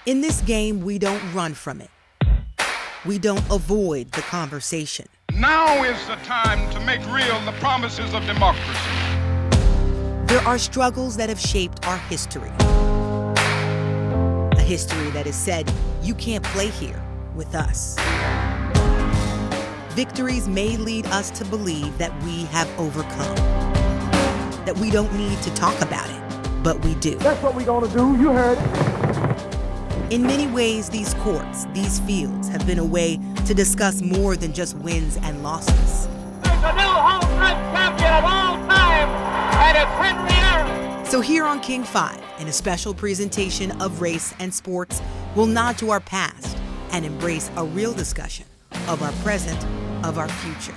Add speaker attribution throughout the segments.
Speaker 1: In this game, we don't run from it. We don't avoid the conversation.
Speaker 2: Now is the time to make real the promises of democracy.
Speaker 1: There are struggles that have shaped our history. A history that has said, you can't play here with us. Victories may lead us to believe that we have overcome, that we don't need to talk about it, but we do.
Speaker 3: That's what we're gonna do, you heard it.
Speaker 1: In many ways, these courts, these fields, have been a way to discuss more than just wins and losses.
Speaker 4: There's a new home run champion of all time, and it's Henry Aaron.
Speaker 1: So here on King 5, in a special presentation of race and sports, we'll nod to our past and embrace a real discussion of our present, of our future.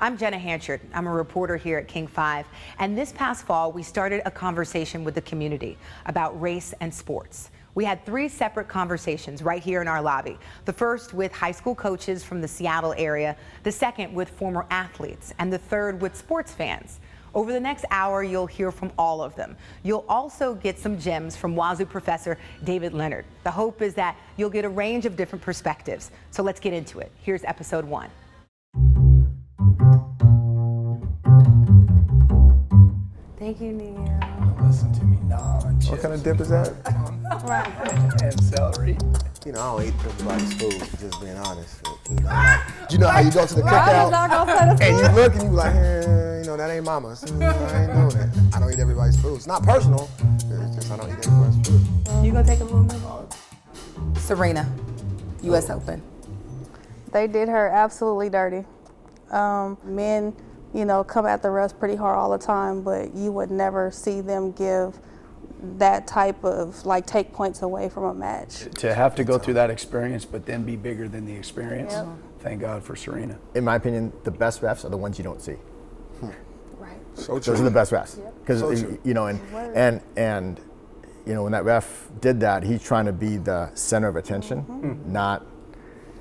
Speaker 1: I'm Jenna Hanchard. I'm a reporter here at King 5. And this past fall, we started a conversation with the community about race and sports. We had 3 separate conversations right here in our lobby. The first with high school coaches from the Seattle area, the second with former athletes, and the third with sports fans. Over the next hour, you'll hear from all of them. You'll also get some gems from Wazoo professor David Leonard. The hope is that you'll get a range of different perspectives. So let's get into it. Here's episode 1. Thank you, Neil.
Speaker 5: Listen to me, non-chips.
Speaker 6: What kind of dip is that?
Speaker 5: And celery.
Speaker 6: You know, I don't eat everybody's food, just being honest. You know how you go to the cookout and you look and you be like, you know, that ain't mama's. I ain't doing that. I don't eat everybody's food. It's not personal. It's just I don't eat everybody's food.
Speaker 1: You gonna take a little bit? Serena, U.S. Open.
Speaker 7: They did her absolutely dirty. Men, you know, come at the refs pretty hard all the time, but you would never see them give that type of, like, take points away from a match.
Speaker 5: To have to go through that experience, but then be bigger than the experience, yep. Thank God for Serena.
Speaker 8: In my opinion, the best refs are the ones you don't see.
Speaker 7: Right.
Speaker 6: So
Speaker 8: Those are the best refs. Because,
Speaker 6: so
Speaker 8: you know, and you know, when that ref did that, he's trying to be the center of attention, not,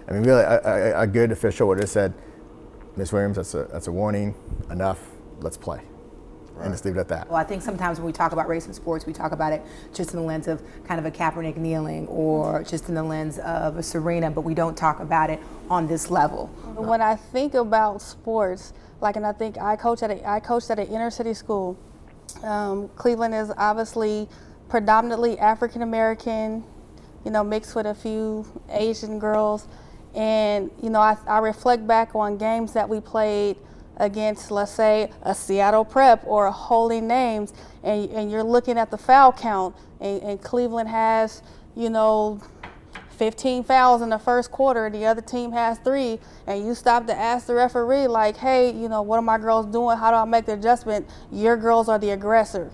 Speaker 8: I mean, really, a good official would have said, Ms. Williams, that's a warning, enough, let's play. Right. And just leave it at that.
Speaker 1: Well, I think sometimes when we talk about race and sports, we talk about it just in the lens of kind of a Kaepernick kneeling or just in the lens of a Serena, but we don't talk about it on this level.
Speaker 7: When I think about sports, like, and I think I coached at an inner city school. Cleveland is obviously predominantly African American, you know, mixed with a few Asian girls. And, you know, I reflect back on games that we played against, let's say, a Seattle Prep or a Holy Names, and you're looking at the foul count, and Cleveland has, you know, 15 fouls in the first quarter, and the other team has 3, and you stop to ask the referee, like, hey, you know, what are my girls doing? How do I make the adjustment? Your girls are the aggressor.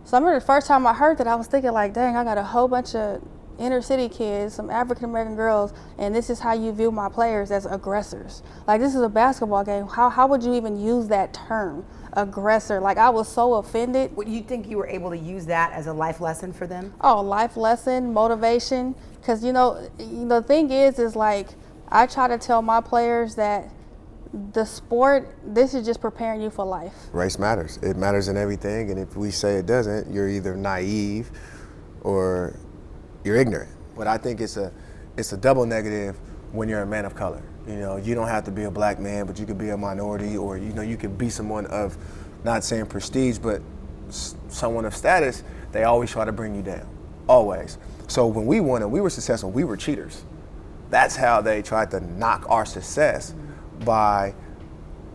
Speaker 7: So I remember the first time I heard that, I was thinking, like, dang, I got a whole bunch of inner city kids, some African American girls, and this is how you view my players, as aggressors. Like, this is a basketball game. How would you even use that term, aggressor? Like, I was so offended.
Speaker 1: Would you think you were able to use that as a life lesson for them?
Speaker 7: Oh, life lesson, motivation. Because, you know, the thing is like, I try to tell my players that the sport, this is just preparing you for life.
Speaker 6: Race matters. It matters in everything, and if we say it doesn't, you're either naive or you're ignorant. But I think it's a double negative when you're a man of color. You know, you don't have to be a black man, but you could be a minority, or, you know, you could be someone of, not saying prestige, but someone of status. They always try to bring you down, always. So when we won and we were successful, we were cheaters. That's how they tried to knock our success, by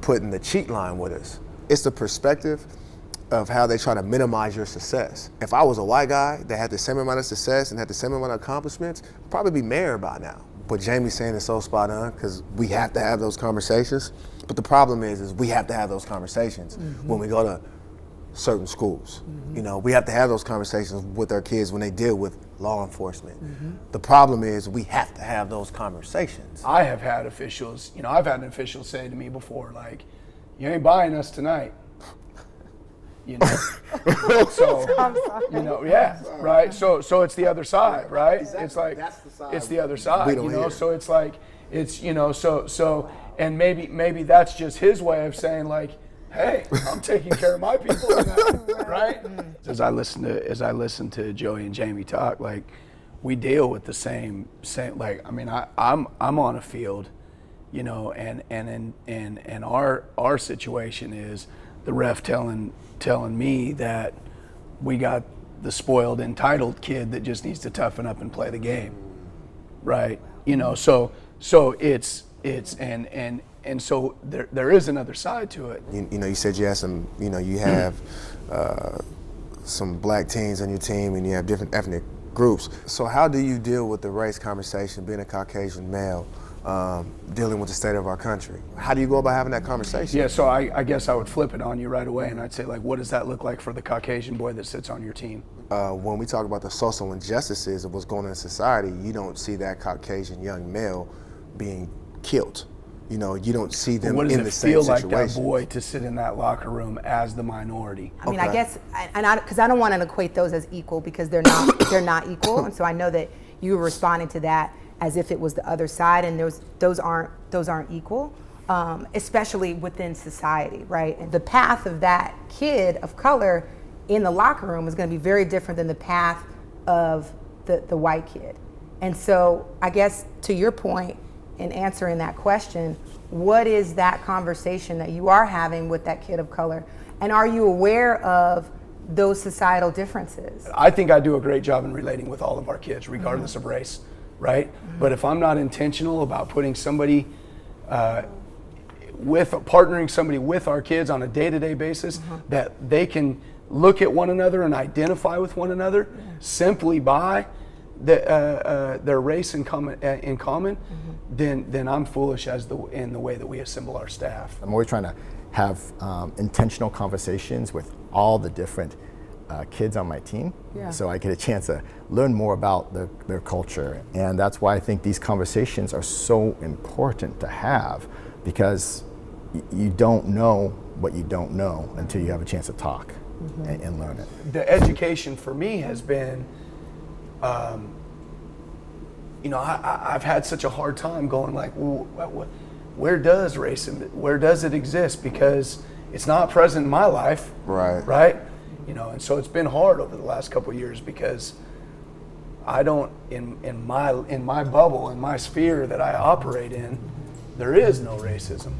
Speaker 6: putting the cheat line with us. It's the perspective of how they try to minimize your success. If I was a white guy that had the same amount of success and had the same amount of accomplishments, I'd probably be mayor by now. What Jamie's saying is so spot on, because we have to have those conversations. But the problem is we have to have those conversations when we go to certain schools. You know, we have to have those conversations with our kids when they deal with law enforcement. The problem is we have to have those conversations.
Speaker 5: I have had officials, you know, I've had an official say to me before, like, you ain't buying us tonight. You know, so, you know, yeah, right. So it's the other side, right? Exactly. It's like, that's the side. It's the other side, you know. So it's like, it's, you know, so, and maybe that's just his way of saying, like, hey, I'm taking care of my people now, right? As I listen to Joey and Jamie talk, like, we deal with the same like, I mean, I'm on a field, you know, and our situation is the ref telling me that we got the spoiled, entitled kid that just needs to toughen up and play the game, right? You know, so it's and so there is another side to it.
Speaker 6: You know, you said you had some, you know, you have some black teens on your team and you have different ethnic groups. So how do you deal with the race conversation, being a Caucasian male, dealing with the state of our country? How do you go about having that conversation?
Speaker 5: Yeah, so I guess I would flip it on you right away and I'd say, like, what does that look like for the Caucasian boy that sits on your team?
Speaker 6: When we talk about the social injustices of what's going on in society, you don't see that Caucasian young male being killed. You know, you don't see them in the same situation.
Speaker 5: What does it feel like that boy to sit in that locker room as the minority?
Speaker 1: I mean, I guess, because I don't want to equate those as equal because they're not equal, and so I know that you were responding to that as if it was the other side, and those aren't equal, especially within society, right? And the path of that kid of color in the locker room is going to be very different than the path of the white kid, and so I guess to your point, in answering that question, what is that conversation that you are having with that kid of color? And are you aware of those societal differences?
Speaker 5: I think I do a great job in relating with all of our kids, regardless of race, right? But if I'm not intentional about putting somebody, partnering somebody with our kids on a day-to-day basis, that they can look at one another and identify with one another simply by their race in common, then I'm foolish in the way that we assemble our staff.
Speaker 8: I'm always trying to have intentional conversations with all the different kids on my team, so I get a chance to learn more about their culture, and that's why I think these conversations are so important to have, because you don't know what you don't know until you have a chance to talk and learn it.
Speaker 5: The education for me has been, you know, I've had such a hard time going like, well, where does racism, where does it exist? Because it's not present in my life, right? You know, and so it's been hard over the last couple of years because I don't, in my bubble, in my sphere that I operate in, there is no racism,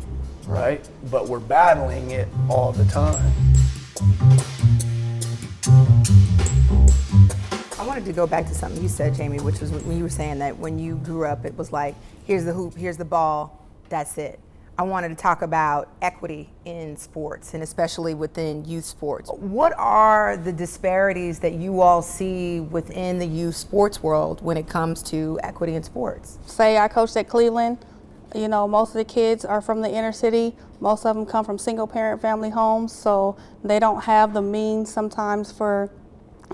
Speaker 5: right? But we're battling it all the time.
Speaker 1: I wanted to go back to something you said, Jamie, which was when you were saying that when you grew up, it was like, here's the hoop, here's the ball, that's it. I wanted to talk about equity in sports, and especially within youth sports. What are the disparities that you all see within the youth sports world when it comes to equity in sports?
Speaker 7: Say I coached at Cleveland, you know, most of the kids are from the inner city. Most of them come from single parent family homes, so they don't have the means sometimes for,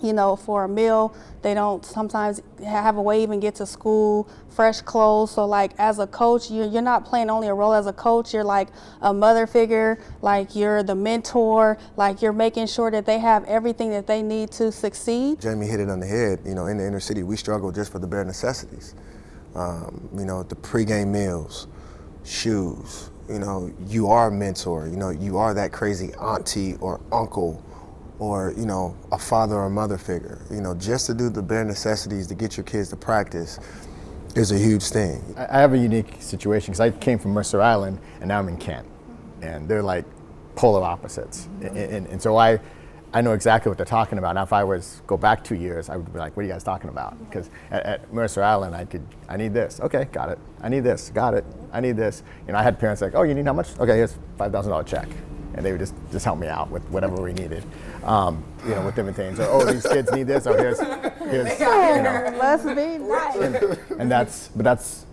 Speaker 7: you know, for a meal. They don't sometimes have a way to even get to school, fresh clothes. So like as a coach, you're not playing only a role as a coach, you're like a mother figure, like you're the mentor, like you're making sure that they have everything that they need to succeed.
Speaker 6: Jamie hit it on the head. You know, in the inner city, we struggle just for the bare necessities. You know, the pregame meals, shoes, you know, you are a mentor, you know, you are that crazy auntie or uncle, or, you know, a father or mother figure. You know, just to do the bare necessities to get your kids to practice is a huge thing.
Speaker 8: I have a unique situation because I came from Mercer Island and now I'm in Kent, and they're like polar opposites. And so I know exactly what they're talking about. Now if I was go back 2 years, I would be like, what are you guys talking about? Because at Mercer Island, I need this. Okay, got it. I need this, got it. I need this. You know, I had parents like, oh, you need how much? Okay, here's $5,000 check. And they would just help me out with whatever we needed, you know, with different things. Or, oh, these kids need this. Or here's you know.
Speaker 7: Let's be nice.
Speaker 8: And that's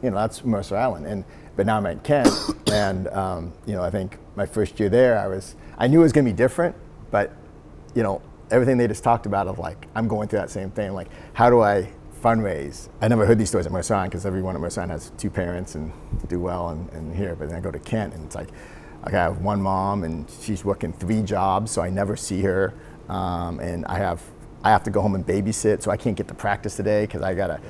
Speaker 8: you know, that's Mercer Island. But now I'm at Kent, and you know, I think my first year there, I knew it was going to be different, but you know, everything they just talked about of like, I'm going through that same thing. Like, how do I fundraise? I never heard these stories at Mercer Island because everyone at Mercer Island has 2 parents and do well and here. But then I go to Kent and it's like, I have one mom and she's working 3 jobs, so I never see her. And I have to go home and babysit, so I can't get to practice today because I gotta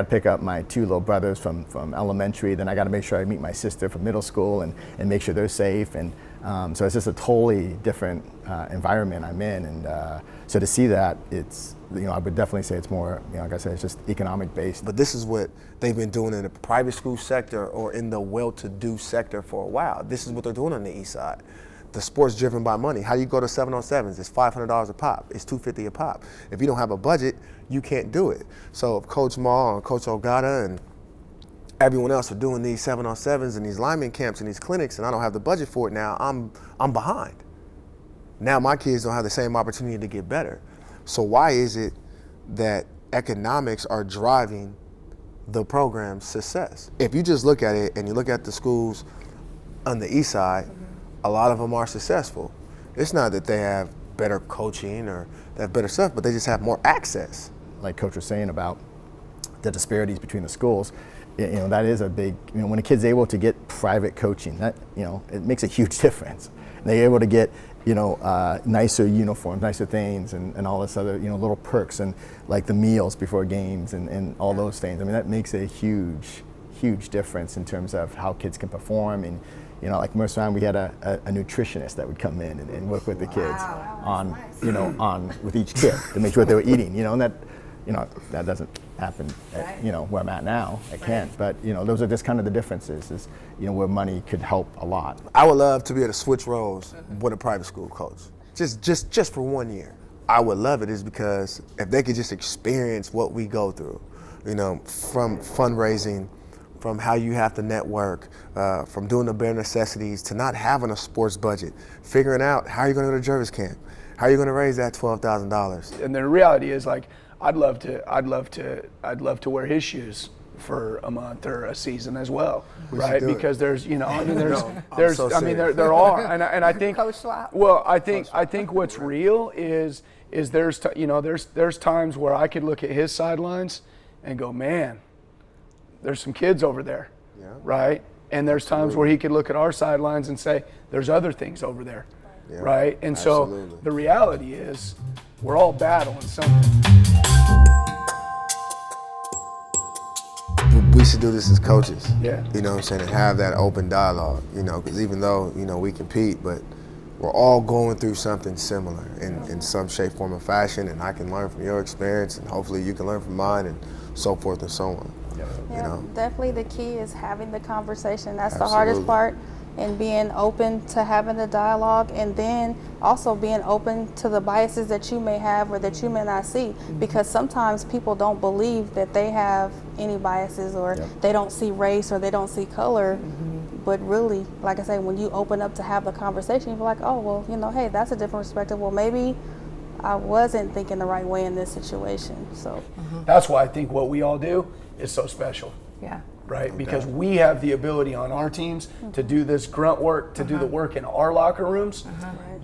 Speaker 8: pick up my 2 little brothers from elementary. Then I gotta make sure I meet my sister from middle school and make sure they're safe. And So it's just a totally different environment I'm in, and so to see that, it's, I would definitely say it's more, like I said, it's just economic based.
Speaker 6: But this is what they've been doing in the private school sector or in the well-to-do sector for a while. This is what they're doing on the east side. The sport's driven by money. How you go to 7-on-7s? It's $500 a pop. It's $250 a pop. If you don't have a budget, you can't do it. So if Coach Maul and Coach Ogata and everyone else are doing these 7-on-7s and these lineman camps and these clinics, and I don't have the budget for it now, I'm behind. Now my kids don't have the same opportunity to get better. So why is it that economics are driving the program's success? If you just look at it and you look at the schools on the east side, a lot of them are successful. It's not that they have better coaching or they have better stuff, but they just have more access.
Speaker 8: Like Coach was saying about the disparities between the schools, that is a big, when a kid's able to get private coaching, that, it makes a huge difference. And they're able to get, nicer uniforms, nicer things, and all this other, little perks, and like the meals before games and all those things. I mean, that makes a huge, huge difference in terms of how kids can perform. And, like most of the time we had a nutritionist that would come in and work with the kids on, on with each kid to make sure they were eating, and that, that doesn't happen at, where I'm at now. I can't, but those are just kind of the differences, is where money could help a lot.
Speaker 6: I would love to be able to switch roles with a private school coach, just for 1 year. I would love it, is because if they could just experience what we go through, from fundraising, from how you have to network, from doing the bare necessities to not having a sports budget, figuring out how you're going to go to Jervis camp, how you're going to raise that $12,000.
Speaker 5: And the reality is, like, I'd love to wear his shoes for a month or a season as well, right? Because there's, there are, and I think, well, I think what's real is there's times where I could look at his sidelines and go, man, there's some kids over there, right? And there's times where he could look at our sidelines and say, there's other things over there, right? And so the reality is, we're all battling something.
Speaker 6: We should do this as coaches,
Speaker 5: Yeah.
Speaker 6: you know what I'm saying, and have that open dialogue, because even though, we compete, but we're all going through something similar in some shape, form, or fashion, and I can learn from your experience, and hopefully you can learn from mine, and so forth and so on.
Speaker 7: Yeah, definitely the key is having the conversation. That's the hardest part, and being open to having the dialogue, and then also being open to the biases that you may have or that you may not see, because sometimes people don't believe that they have any biases, or they don't see race, or they don't see color. But really, like I say, when you open up to have the conversation, you're like, oh, well, hey, that's a different perspective. Well, maybe I wasn't thinking the right way in this situation. So
Speaker 5: that's why I think what we all do is so special.
Speaker 1: Yeah.
Speaker 5: Right? Because we have the ability on our teams to do this grunt work, to do the work in our locker rooms.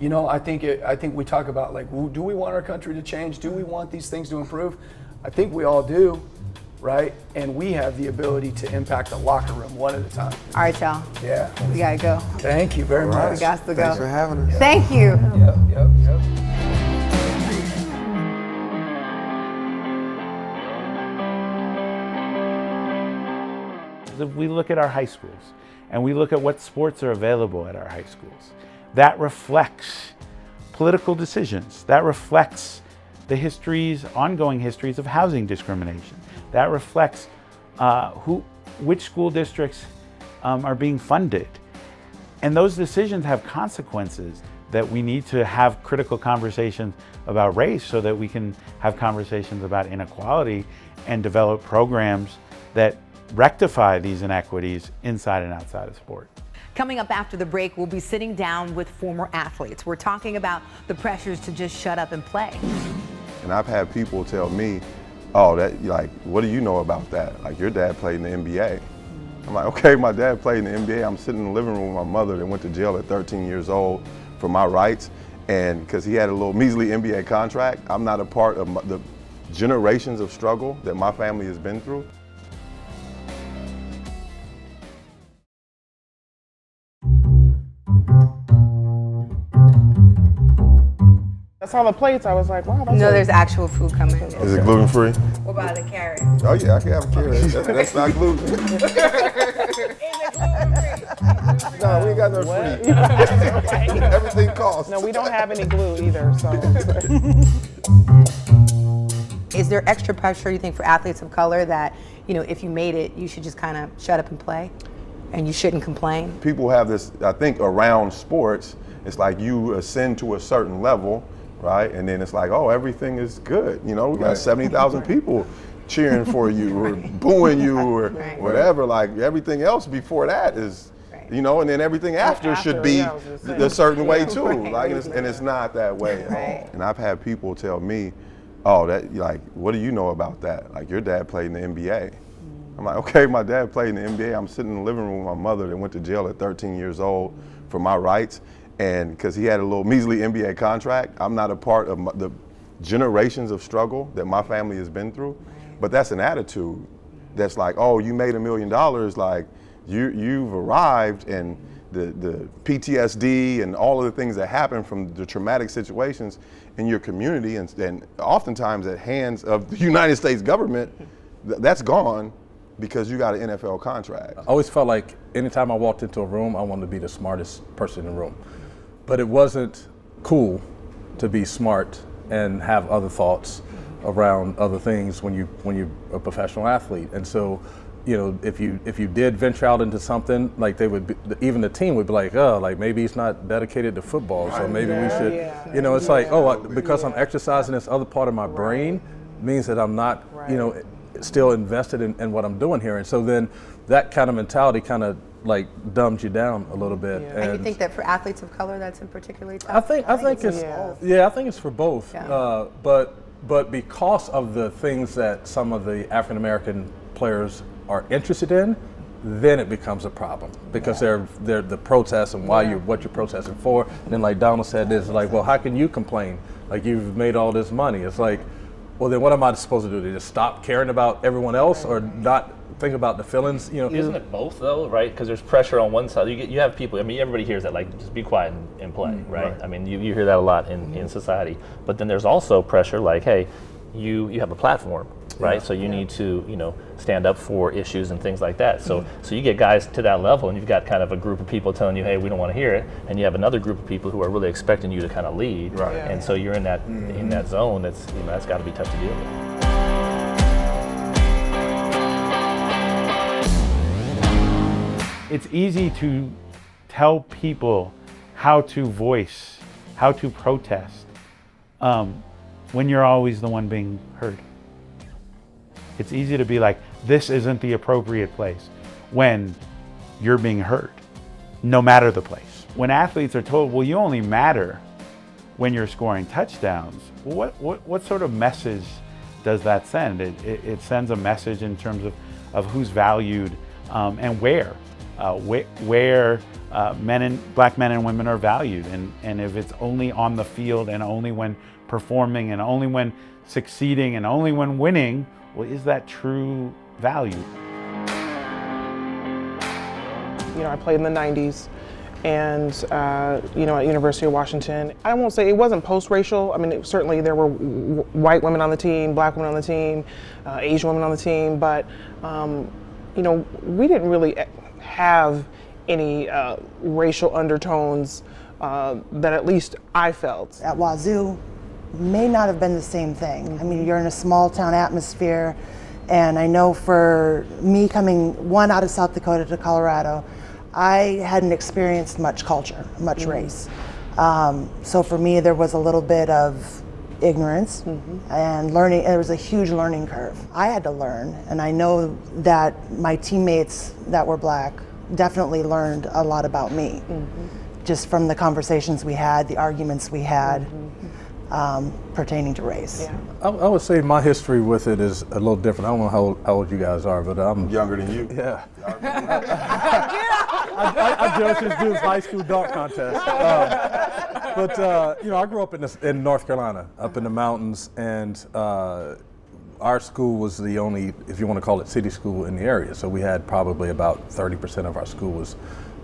Speaker 5: I think we talk about, like, do we want our country to change? Do we want these things to improve? I think we all do, right? And we have the ability to impact the locker room one at a time.
Speaker 1: All right, y'all.
Speaker 5: Yeah.
Speaker 1: We gotta go.
Speaker 5: Thank you very much.
Speaker 1: We got to go.
Speaker 6: Thanks for having us.
Speaker 1: Thank you.
Speaker 5: Yep.
Speaker 9: If we look at our high schools and we look at what sports are available at our high schools, that reflects political decisions. That reflects the ongoing histories of housing discrimination. That reflects which school districts are being funded. And those decisions have consequences that we need to have critical conversations about race, so that we can have conversations about inequality and develop programs that rectify these inequities inside and outside of sport.
Speaker 1: Coming up after the break, we'll be sitting down with former athletes. We're talking about the pressures to just shut up and play.
Speaker 10: And I've had people tell me, oh, what do you know about that? Like, your dad played in the NBA. I'm like, okay, my dad played in the NBA. I'm sitting in the living room with my mother that went to jail at 13 years old for my rights. And because he had a little measly NBA contract, I'm not a part of the generations of struggle that my family has been through.
Speaker 11: I saw the plates, I was like, wow, that's
Speaker 1: there's actual food coming.
Speaker 10: Is it gluten-free?
Speaker 1: What about the carrot?
Speaker 10: Oh yeah, I can have a carrot. That's not gluten.
Speaker 1: Is it gluten-free?
Speaker 10: No, we ain't got no free. Everything costs.
Speaker 11: No, we don't have any glue either, so.
Speaker 1: Is there extra pressure, you think, for athletes of color that, you know, if you made it, you should just kind of shut up and play and you shouldn't complain?
Speaker 10: People have this, I think, around sports, it's like you ascend to a certain level, right? And then it's like, oh, everything is good. You know, we got 70,000 people cheering for you or booing you or whatever. Like everything else before that is, you know, and then everything after should be a certain way too. Like, and it's not that way at all. And I've had people tell me, oh, that, like, what do you know about that? Like, your dad played in the NBA. I'm like, okay, my dad played in the NBA. I'm sitting in the living room with my mother that went to jail at 13 years old for my rights. And because he had a little measly NBA contract, I'm not a part of the generations of struggle that my family has been through. But that's an attitude that's like, oh, you made $1 million, like you've arrived, and the PTSD and all of the things that happen from the traumatic situations in your community and oftentimes at hands of the United States government, that's gone because you got an NFL contract.
Speaker 12: I always felt like anytime I walked into a room, I wanted to be the smartest person in the room. But it wasn't cool to be smart and have other thoughts around other things when you're a professional athlete. And so, you know, if you did venture out into something, like even the team would be like, oh, like maybe he's not dedicated to football, so maybe we should, you know, it's like, oh, because I'm exercising this other part of my brain means that I'm not, you know, still invested in what I'm doing here. And so then that kind of mentality kind of like dumbs you down a little bit.
Speaker 1: And you think that for athletes of color, that's in particularly tough?
Speaker 12: I think it's I think it's for both.
Speaker 1: Yeah.
Speaker 12: But because of the things that some of the African American players are interested in, then it becomes a problem because they're the protests and what you're protesting for. And then, like Donald said, it's like, well, how can you complain? Like, you've made all this money. It's like, well, then what am I supposed to do? To just stop caring about everyone else or not think about the feelings? You know,
Speaker 13: isn't it both though, right? Because there's pressure on one side. You have people. I mean, everybody hears that, like, just be quiet and play, right? I mean, you hear that a lot in society. But then there's also pressure, like, hey, you have a platform, right? So you need to, you know, stand up for issues and things like that. So so you get guys to that level, and you've got kind of a group of people telling you, hey, we don't want to hear it, and you have another group of people who are really expecting you to kind of lead, and so you're in that zone. That's, you know, that's got to be tough to deal with.
Speaker 9: It's easy to tell people how to voice, how to protest, when you're always the one being heard. It's easy to be like, this isn't the appropriate place when you're being heard, no matter the place. When athletes are told, well, you only matter when you're scoring touchdowns, what sort of message does that send? It sends a message in terms of who's valued and where black men and women are valued. And if it's only on the field and only when performing and only when succeeding and only when winning, well, is that true value?
Speaker 11: You know, I played in the 90s and, you know, at University of Washington. I won't say it wasn't post-racial. I mean, certainly there were white women on the team, black women on the team, Asian women on the team, but, you know, we didn't really have any racial undertones that at least I felt.
Speaker 14: At Wazoo, may not have been the same thing. I mean, you're in a small town atmosphere, and I know for me coming out of South Dakota to Colorado, I hadn't experienced much culture, much race. So for me, there was a little bit of ignorance and learning. There was a huge learning curve. I had to learn, and I know that my teammates that were black definitely learned a lot about me, just from the conversations we had, the arguments we had. Pertaining to race.
Speaker 12: I would say my history with it is a little different. I don't know how old you guys are, but I'm
Speaker 10: younger than you.
Speaker 12: Yeah. I judged this dude's high school dunk contest. But you know, I grew up in North Carolina, up in the mountains, and our school was the only, if you want to call it, city school in the area. So we had probably about 30% of our school was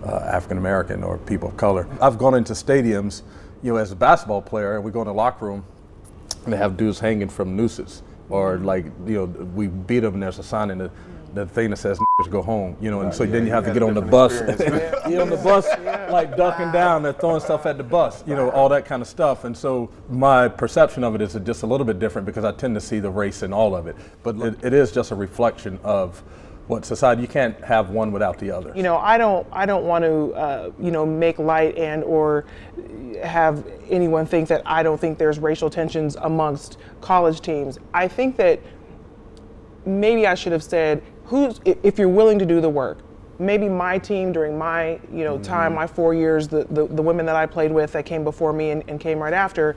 Speaker 12: African American or people of color. I've gone into stadiums, you know, as a basketball player, and we go in the locker room and they have dudes hanging from nooses, or like, you know, we beat them and there's a sign in the thing that says go home, you know, and so then you have to get on the bus. You're on the bus, like ducking down, they're throwing stuff at the bus, you know, all that kind of stuff. And so my perception of it is just a little bit different because I tend to see the race in all of it. But it is just a reflection of what society, you can't have one without the other.
Speaker 11: You know, I don't want to, you know, make light and or have anyone think that I don't think there's racial tensions amongst college teams. I think that maybe I should have said, if you're willing to do the work. Maybe my team during my, you know, time, my 4 years, the women that I played with that came before me and came right after,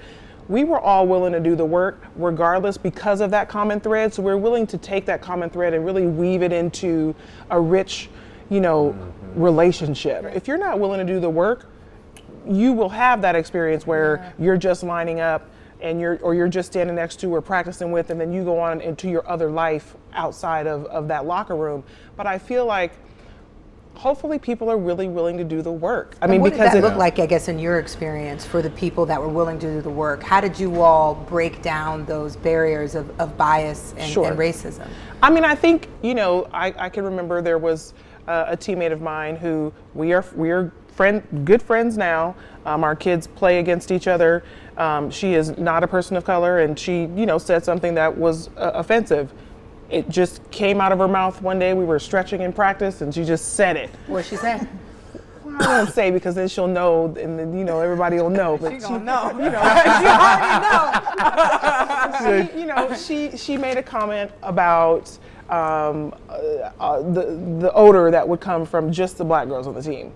Speaker 11: we were all willing to do the work regardless because of that common thread. So we're willing to take that common thread and really weave it into a rich, you know, relationship. If you're not willing to do the work, you will have that experience where you're just lining up and you're just standing next to or practicing with, and then you go on into your other life outside of that locker room. But I feel like hopefully people are really willing to do the work. I mean,
Speaker 1: what
Speaker 11: because
Speaker 1: did that look like, I guess, in your experience for the people that were willing to do the work? How did you all break down those barriers of bias and racism?
Speaker 11: I mean, I think, you know, I can remember there was a teammate of mine who we are good friends now. Our kids play against each other. She is not a person of color, and she, you know, said something that was offensive. It just came out of her mouth one day. We were stretching in practice, and she just said it.
Speaker 1: What'd she say?
Speaker 11: Well, I won't say because then she'll know, and then, you know, everybody will know. But
Speaker 1: she gonna know.
Speaker 11: You know, she already know. She, you know, she made a comment about the odor that would come from just the black girls on the team.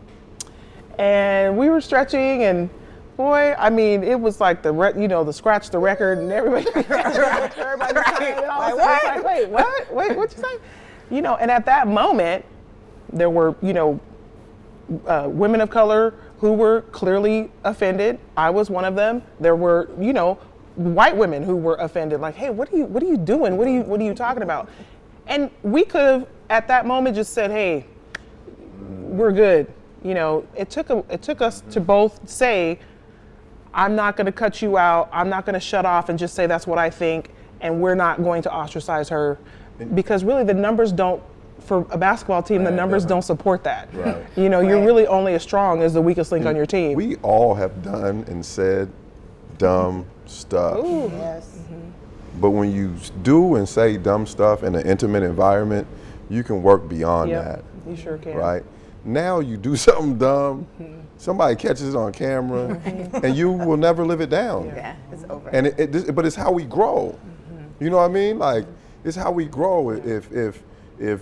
Speaker 11: And we were stretching, and boy, I mean, it was like the scratch the record, and everybody was saying, and I was like, wait, what? Wait, what'd you say? You know, and at that moment, there were, you know, women of color who were clearly offended. I was one of them. There were, you know, white women who were offended, like, hey, what are you doing? What are you talking about? And we could have, at that moment, just said, hey, we're good. You know, it took us to both say, I'm not going to cut you out. I'm not going to shut off and just say that's what I think, and we're not going to ostracize her, because really the numbers don't, for a basketball team, the numbers don't support that.
Speaker 10: Right.
Speaker 11: You know, you're really only as strong as the weakest link on your team.
Speaker 10: We all have done and said dumb stuff.
Speaker 11: Ooh. Yes.
Speaker 10: But when you do and say dumb stuff in an intimate environment, you can work beyond that.
Speaker 11: You sure can.
Speaker 10: Right? Now you do something dumb, somebody catches it on camera, and you will never live it down.
Speaker 1: Yeah, it's over.
Speaker 10: And but it's how we grow. You know what I mean? Like, it's how we grow. If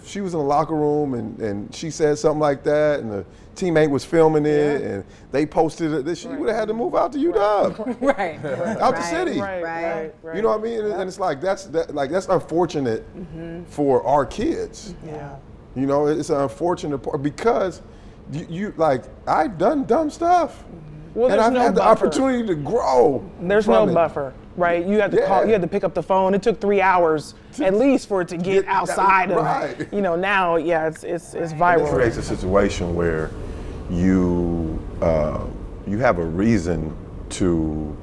Speaker 10: she was in the locker room and she said something like that, and the teammate was filming it, and they posted it, she would have had to move out to UW.
Speaker 1: Right.
Speaker 10: Out the city.
Speaker 11: Right.
Speaker 10: You know what I mean? And it's like that's unfortunate for our kids.
Speaker 11: Yeah.
Speaker 10: You know, it's an unfortunate part because you like, I've done dumb stuff.
Speaker 11: Well,
Speaker 10: and I've had the
Speaker 11: buffer.
Speaker 10: opportunity to grow.
Speaker 11: There's no buffer, right? You had to call, you had to pick up the phone. It took 3 hours at least for it to get outside of, you know, now, yeah, it's viral.
Speaker 10: It creates a situation where you have a reason to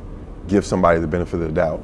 Speaker 10: give somebody the benefit of the doubt.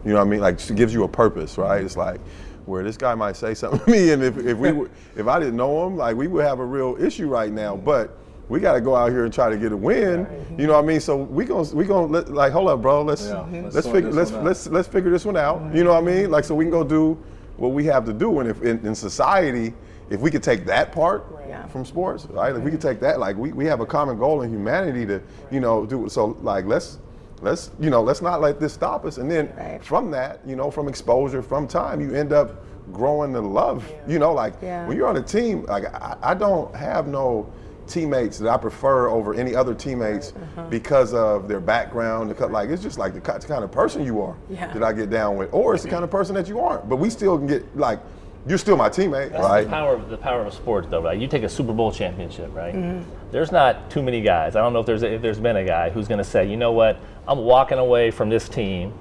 Speaker 10: You know what I mean? Like, it gives you a purpose, right? It's like, where this guy might say something to me, and if I didn't know him, like, we would have a real issue right now. But we got to go out here and try to get a win. You know what I mean? So we gonna like, hold up, bro. Let's figure this one out. You know what I mean? Like, so we can go do what we have to do. And if in society, if we could take that part from sports, right? If we could take that, like, we have a common goal in humanity to, you know, do. So, like, let's not let this stop us. And then from that, you know, from exposure, from time, you end up growing to love. You know, like, when you're on a team, like, I don't have no teammates that I prefer over any other teammates because of their background. Like, it's just like the kind of person you are that I get down with, or it's the kind of person that you aren't. But we still can get, like, you're still my teammate, right?
Speaker 13: The power of sport, though, right? You take a Super Bowl championship, right? There's not too many guys. I don't know if there's been a guy who's going to say, you know what, I'm walking away from this team,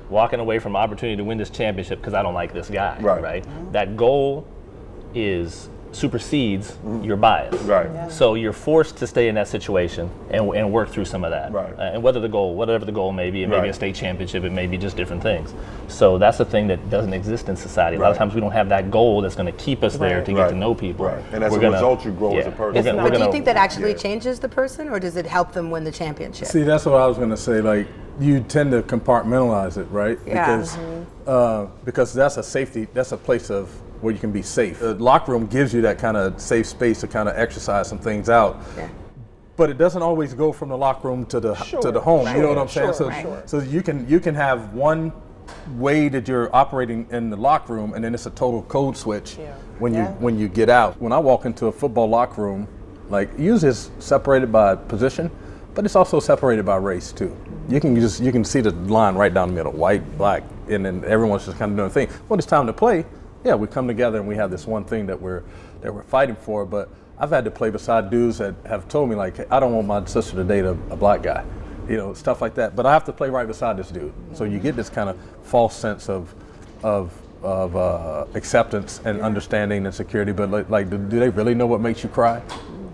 Speaker 13: walking away from opportunity to win this championship because I don't like this guy, right? That goal is supersedes your bias.
Speaker 10: Right.
Speaker 14: Yeah.
Speaker 13: So you're forced to stay in that situation and work through some of that.
Speaker 10: Right.
Speaker 13: And whatever the goal may be, it may be a state championship, it may be just different things. So that's the thing that doesn't exist in society. A lot of times we don't have that goal that's going to keep us there to get to know people.
Speaker 10: Right. And as a result, you grow as a person.
Speaker 1: But do you think that actually changes the person, or does it help them win the championship?
Speaker 12: See, that's what I was going to say. Like, you tend to compartmentalize it, right?
Speaker 1: Yeah.
Speaker 12: Because that's a safety, that's a place of where you can be safe. The locker room gives you that kind of safe space to kind of exercise some things out.
Speaker 1: Yeah.
Speaker 12: But it doesn't always go from the locker room to the home. You know what I'm saying? So you can have one way that you're operating in the locker room, and then it's a total code switch when you get out. When I walk into a football locker room, like, usually it's separated by position, but it's also separated by race too. You can see the line right down the middle, white, black, and then everyone's just kind of doing a thing. When it's time to play, we come together and we have this one thing that we're fighting for. But I've had to play beside dudes that have told me, like, I don't want my sister to date a black guy, stuff like that. But I have to play right beside this dude. So you get this kind of false sense of acceptance and understanding and security. But like, do they really know what makes you cry?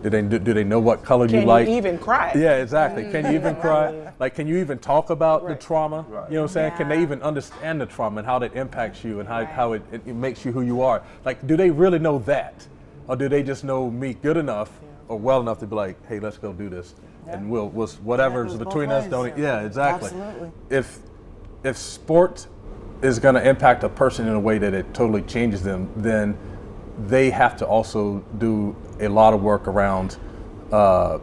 Speaker 12: Do they know what color you like?
Speaker 11: Can you even cry?
Speaker 12: Yeah, exactly. Can you even cry? Like, can you even talk about the trauma?
Speaker 10: Right.
Speaker 12: You know what I'm saying? Can they even understand the trauma and how that impacts you and how it makes you who you are? Like, do they really know that? Or do they just know me good enough or well enough to be like, hey, let's go do this. And we'll whatever's between us, don't. Yeah, exactly.
Speaker 14: Absolutely.
Speaker 12: If sport is going to impact a person in a way that it totally changes them, then they have to also do a lot of work around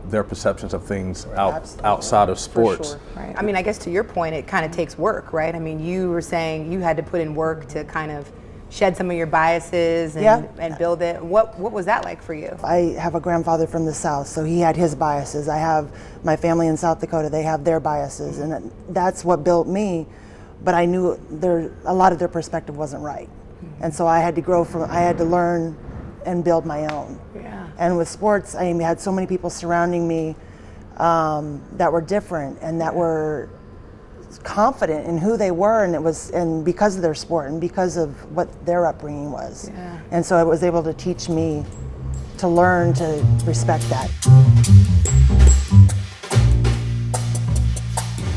Speaker 12: their perceptions of things outside of sports.
Speaker 1: Sure. Right. I mean, I guess to your point, it kind of takes work, right? I mean, you were saying you had to put in work to kind of shed some of your biases and build it. What was that like for you?
Speaker 14: I have a grandfather from the South, so he had his biases. I have my family in South Dakota, they have their biases, and that's what built me. But I knew a lot of their perspective wasn't right. And so I had to learn and build my own.
Speaker 1: Yeah.
Speaker 14: And with sports, I had so many people surrounding me that were different and that were confident in who they were, and because of their sport and because of what their upbringing was.
Speaker 1: Yeah.
Speaker 14: And so it was able to teach me to learn to respect that.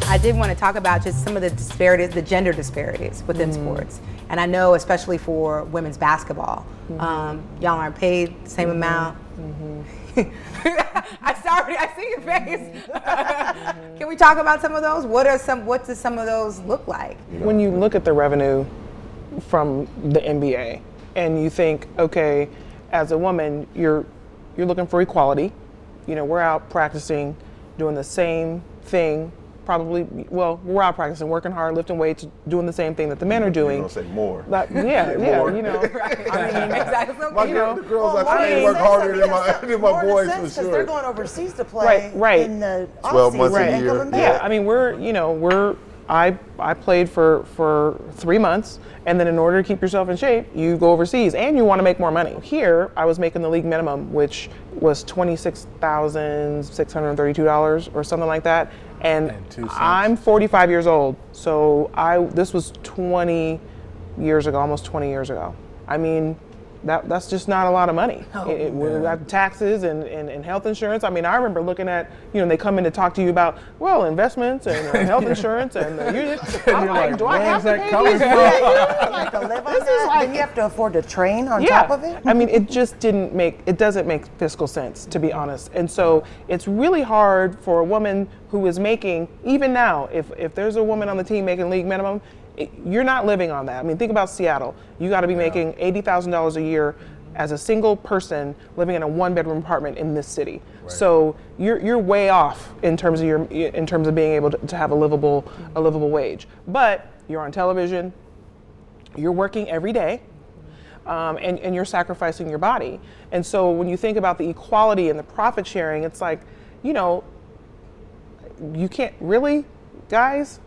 Speaker 1: I did want to talk about just some of the disparities, the gender disparities within sports. And I know, especially for women's basketball, y'all aren't paid the same amount. I see your face. Can we talk about some of those? What does some of those look like?
Speaker 11: When you look at the revenue from the NBA and you think, okay, as a woman, you're looking for equality. We're out practicing, doing the same thing. We're out practicing, working hard, lifting weights, doing the same thing that the men are doing.
Speaker 10: You're gonna say more.
Speaker 11: More.
Speaker 1: Right.
Speaker 11: Exactly.
Speaker 10: The girls actually work harder than my boys for
Speaker 14: Because
Speaker 10: sure.
Speaker 14: they're going overseas to play in the
Speaker 10: 12 months
Speaker 14: off-season
Speaker 10: a year.
Speaker 14: and coming back.
Speaker 11: Yeah, I mean, I played for 3 months, and then in order to keep yourself in shape, you go overseas, and you want to make more money. Here, I was making the league minimum, which was $26,632 or something like that. And I'm 45 years old, so this was 20 years ago, almost 20 years ago. I mean, that's just not a lot of money. We have taxes and health insurance. I mean, I remember looking at, they come in to talk to you about, investments and health insurance and I'm like, do I have to pay these?
Speaker 14: Like to live on that, then you have to afford to train on top of it.
Speaker 11: I mean, it doesn't make fiscal sense, to be honest. And so it's really hard for a woman who is making, even now, if there's a woman on the team making league minimum, you're not living on that. I mean, think about Seattle. You got to be making $80,000 a year as a single person living in a one-bedroom apartment in this city. Right. So you're way off in terms of being able to have a livable wage. But you're on television, you're working every day, and you're sacrificing your body. And so when you think about the equality and the profit sharing, it's like, you can't really, guys,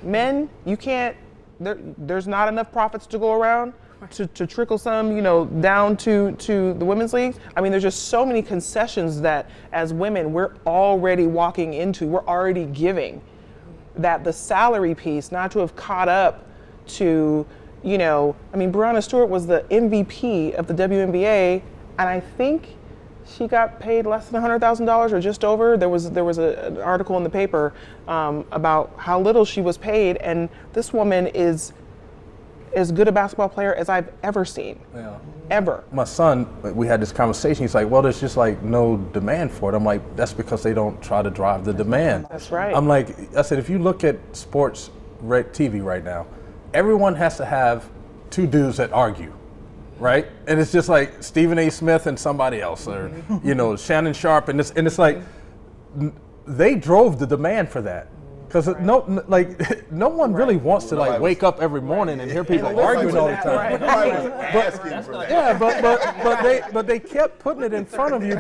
Speaker 11: men, you can't. There's not enough profits to go around to trickle some, down to the women's leagues. I mean, there's just so many concessions that as women, we're already giving, that the salary piece, not to have caught up to, Breonna Stewart was the MVP of the WNBA and I think she got paid less than $100,000 or just over. There was an article in the paper about how little she was paid, and this woman is as good a basketball player as I've ever seen.
Speaker 12: Yeah.
Speaker 11: Ever.
Speaker 12: My son, we had this conversation. He's like, well, there's just like no demand for it. I'm like, that's because they don't try to drive the demand.
Speaker 11: That's right.
Speaker 12: I'm like, I said, if you look at sports TV right now, everyone has to have two dudes that argue, right? And it's just like Stephen A. Smith and somebody else, or Shannon Sharp, and it's like they drove the demand for that. Because no one really wants to like wake up every morning and hear people arguing all the time. But they kept putting it in front of you.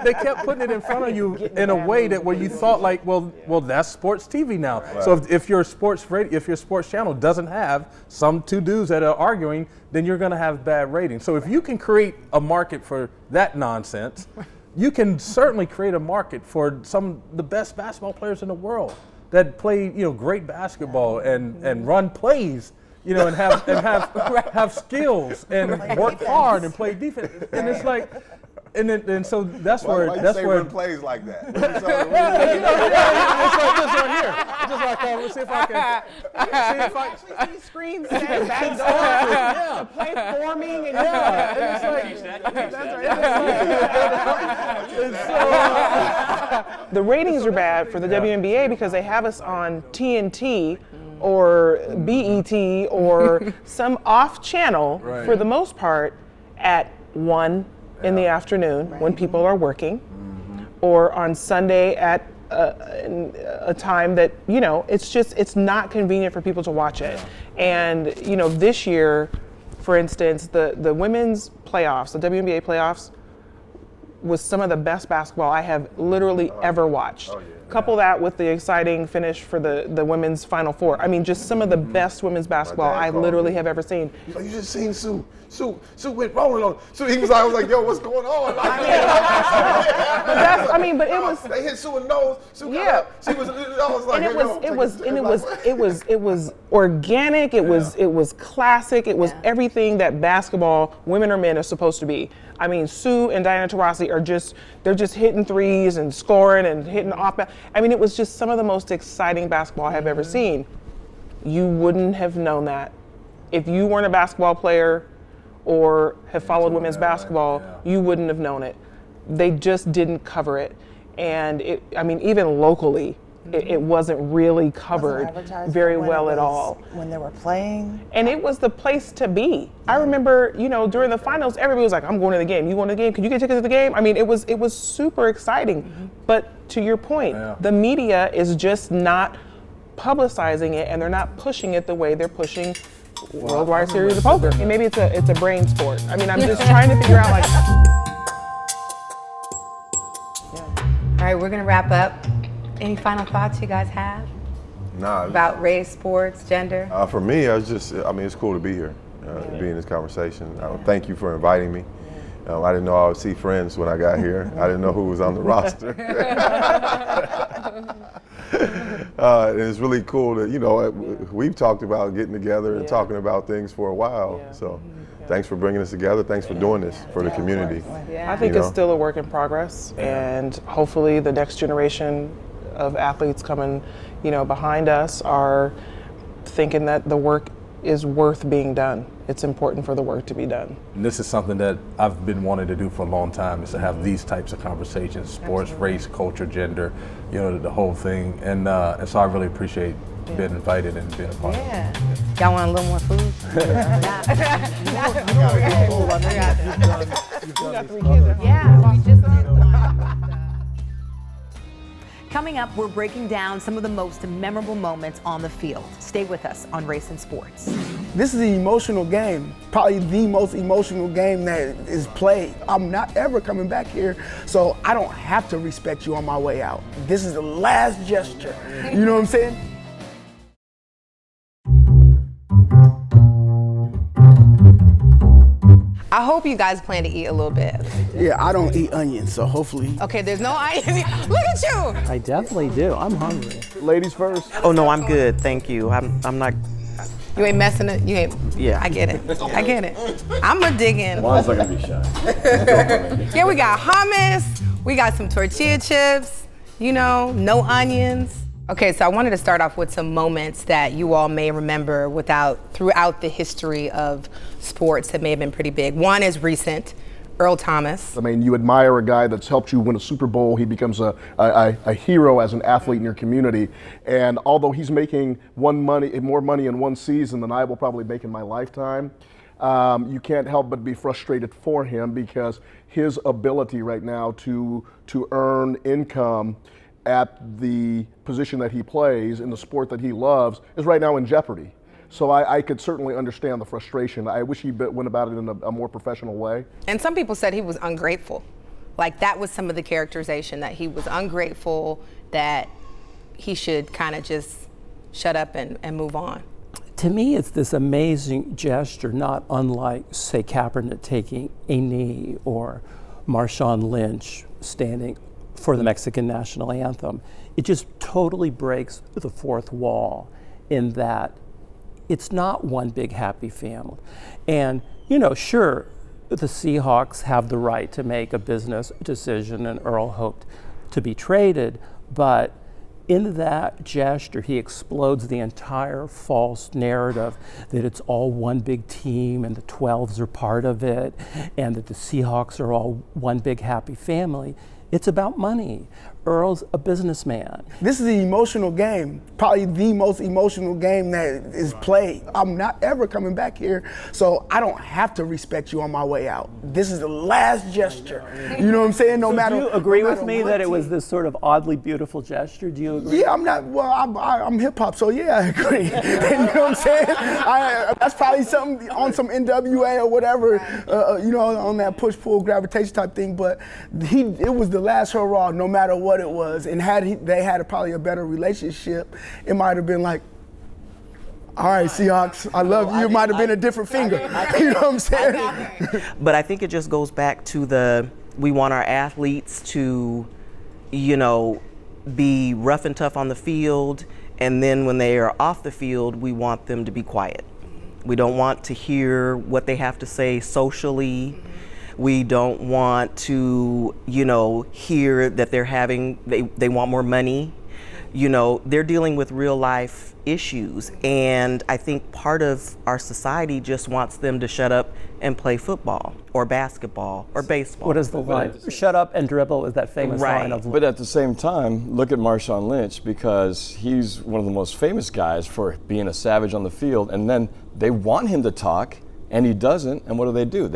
Speaker 12: They kept putting it in front of you in a way that where you thought like, well, that's sports TV now. Right. So if your sports channel doesn't have some two dudes that are arguing, then you're going to have bad ratings. So if you can create a market for that nonsense, you can certainly create a market for some of the best basketball players in the world that play, great basketball and run plays, and have skills and work hard and play defense. And it's like, and so that's where
Speaker 10: run plays like that.
Speaker 12: It's like this right here. It's just like let's see if I can.
Speaker 11: Actually, see screens set back door, the play forming, and the ratings are bad for the WNBA because they have us on TNT or BET or some off channel for the most part at 1 in the afternoon when people are working, or on Sunday at a time that it's not convenient for people to watch it. And this year, for instance, the women's playoffs, the WNBA playoffs, was some of the best basketball I have literally ever watched. Couple that with the exciting finish for the women's Final Four. I mean, just some of the best women's basketball I literally have ever seen.
Speaker 10: So you just seen Sue went rolling on. So I was like, yo, what's going on?
Speaker 11: But it was.
Speaker 10: They hit Sue in the nose. Sue got up. She was. I was like,
Speaker 11: it was organic. It was classic. It was everything that basketball, women or men, are supposed to be. I mean, Sue and Diana Taurasi they're just hitting threes and scoring and hitting off. I mean, it was just some of the most exciting basketball I have ever seen. You wouldn't have known that if you weren't a basketball player or have followed women's basketball. You wouldn't have known it. They just didn't cover it, and even locally, it wasn't really covered very well at all.
Speaker 14: When they were playing.
Speaker 11: And it was the place to be. I remember, during the finals, everybody was like, I'm going to the game. You going to the game? Can you get tickets to the game? I mean, it was super exciting. But to your point, the media is just not publicizing it, and they're not pushing it the way they're pushing Worldwide Series of Poker. And maybe it's a brain sport. I mean, I'm just trying to figure out like.
Speaker 1: All right, we're going to wrap up. Any final thoughts you guys have?
Speaker 10: Nah.
Speaker 1: About race, sports, gender?
Speaker 10: For me, it's cool to be here, to be in this conversation. Thank you for inviting me. I didn't know I would see friends when I got here. I didn't know who was on the roster. It's really cool that, we've talked about getting together and talking about things for a while. So thanks for bringing us together. Thanks for doing this for the community.
Speaker 11: I think it's still a work in progress, and hopefully the next generation of athletes coming, behind us are thinking that the work is worth being done. It's important for the work to be done.
Speaker 12: And this is something that I've been wanting to do for a long time, is to have these types of conversations, sports, race, culture, gender, the whole thing. And so I really appreciate being invited and being a part of it.
Speaker 1: Y'all want a little more food?
Speaker 11: You got 3 kids.
Speaker 1: Yeah, we just did one. Coming up, we're breaking down some of the most memorable moments on the field. Stay with us on Race and Sports.
Speaker 3: This is an emotional game, probably the most emotional game that is played. I'm not ever coming back here, so I don't have to respect you on my way out. This is the last gesture. You know what I'm saying?
Speaker 15: I hope you guys plan to eat a little bit.
Speaker 3: Yeah, I don't eat onions, so hopefully.
Speaker 15: Okay, there's no onions. Look at you!
Speaker 16: I definitely do. I'm hungry.
Speaker 3: Ladies first.
Speaker 17: Oh no, I'm good. Thank you. I'm not.
Speaker 15: You ain't messing it. You ain't.
Speaker 16: Yeah.
Speaker 15: I get it. I get it. I'ma dig in.
Speaker 12: Mine's not gonna be shy.
Speaker 15: Yeah, we got hummus. We got some tortilla chips. You know, no onions. Okay, so I wanted to start off with some moments that you all may remember throughout the history of sports that may have been pretty big. One is recent. Earl Thomas.
Speaker 17: I mean, you admire a guy that's helped you win a Super Bowl. He becomes a hero as an athlete in your community. And although he's making more money in one season than I will probably make in my lifetime, you can't help but be frustrated for him because his ability right now to earn income at the position that he plays in the sport that he loves is right now in jeopardy. So I could certainly understand the frustration. I wish he went about it in a more professional way.
Speaker 15: And some people said he was ungrateful. Like that was some of the characterization, that he was ungrateful, that he should kind of just shut up and move on.
Speaker 18: To me, it's this amazing gesture, not unlike, say, Kaepernick taking a knee or Marshawn Lynch standing for the Mexican national anthem. It just totally breaks the fourth wall in that it's not one big happy family. And, you know, sure, the Seahawks have the right to make a business decision, and Earl hoped to be traded, but in that gesture, he explodes the entire false narrative that it's all one big team and the 12s are part of it and that the Seahawks are all one big happy family. It's about money. Earl's a businessman.
Speaker 3: This is an emotional game, probably the most emotional game that is played. I'm not ever coming back here, so I don't have to respect you on my way out. This is the last gesture. You know what I'm saying? No matter.
Speaker 18: Do you agree with me that it was this sort of oddly beautiful gesture? Do you agree?
Speaker 3: Yeah, I'm not. Well, I'm hip hop, so yeah, I agree. You know what I'm saying? That's probably something on some NWA or whatever, you know, on that push-pull gravitation type thing. But it was the last hurrah, no matter what it was. And they had probably a better relationship, it might have been like, all right, Seahawks, I love you. It might have been a different finger. You know what I'm saying?
Speaker 16: But I think it just goes back to we want our athletes to, you know, be rough and tough on the field, and then when they are off the field, we want them to be quiet. We don't want to hear what they have to say socially. We don't want to, you know, hear that they want more money. You know, they're dealing with real life issues. And I think part of our society just wants them to shut up and play football or basketball or baseball.
Speaker 18: What is the line? Shut up and dribble is that famous line of.
Speaker 19: But at the same time, look at Marshawn Lynch, because he's one of the most famous guys for being a savage on the field. And then they want him to talk and he doesn't. And what do?